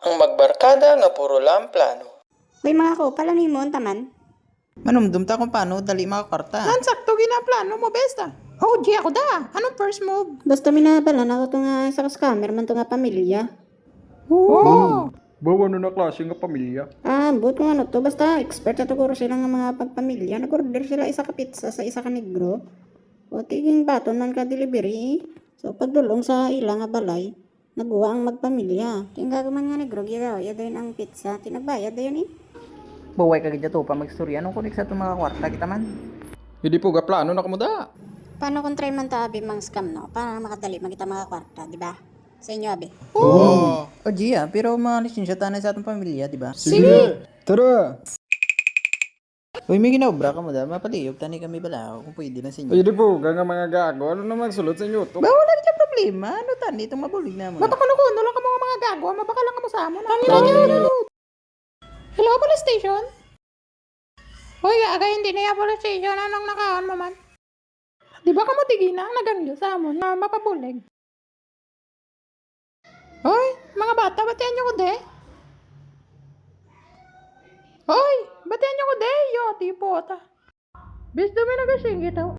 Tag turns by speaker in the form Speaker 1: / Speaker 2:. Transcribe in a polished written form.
Speaker 1: Ang magbarkada nga puro lang plano.
Speaker 2: Uy mga ko, palanoy mo taman.
Speaker 3: Manumdum ta kung paano dali makakwarta.
Speaker 4: Sakto ginaplano mo, besta. Oh, di ako da. Anong first move?
Speaker 2: Basta minabalan ako ito nga sa scammer man ito nga pamilya.
Speaker 4: Oh.
Speaker 5: Bawa na klase nga pamilya.
Speaker 2: But kung ano to, basta expert na siguro sila nga mga pagpamilya. Nag-order sila isa ka pizza sa isa ka negro. O tiging baton man ka delivery. So pagdulong sa ilang nga balay, nagawa ang magpamilya. Tingga man nga negro, giyagawaya dayon ang pizza. Tinagbayad dayon eh.
Speaker 3: Buway ka gidya to pa magstorya. Anong kunik sa itong mga kwarta kita man?
Speaker 5: Hindi po ga plano na kamuda.
Speaker 2: Paano kung try man ta abi mang scam no? Para makadali magita mga kwarta, di ba? Sa inyo abi.
Speaker 3: O Gia, pero mga lisensya tanay sa atong pamilya, di ba?
Speaker 5: Sige! Tara!
Speaker 3: Uy, may ginobra ka mo da. Mapaliyog, tani kami bala. Kung pwede na sa inyo.
Speaker 5: Hindi po, nga mga gago. Ano na magsulot sa inyo to?
Speaker 3: Ba, wala na problema. Ano tani, itong mabulig na mo.
Speaker 4: Mapakuno-kuno lang ka mga gago. Mabaka lang ka mo sa amon. Hello, police station? Hoy, aga hindi na yung police station. Anong nakaon mo man? Di ba ka mo tigina? Nagangyo sa amon na mapabulig. Hoy, mga bata, batian nyo ko de? Hoy, batian nyo ko de? Yo, tipo ta. Bis dumi na gasing kita.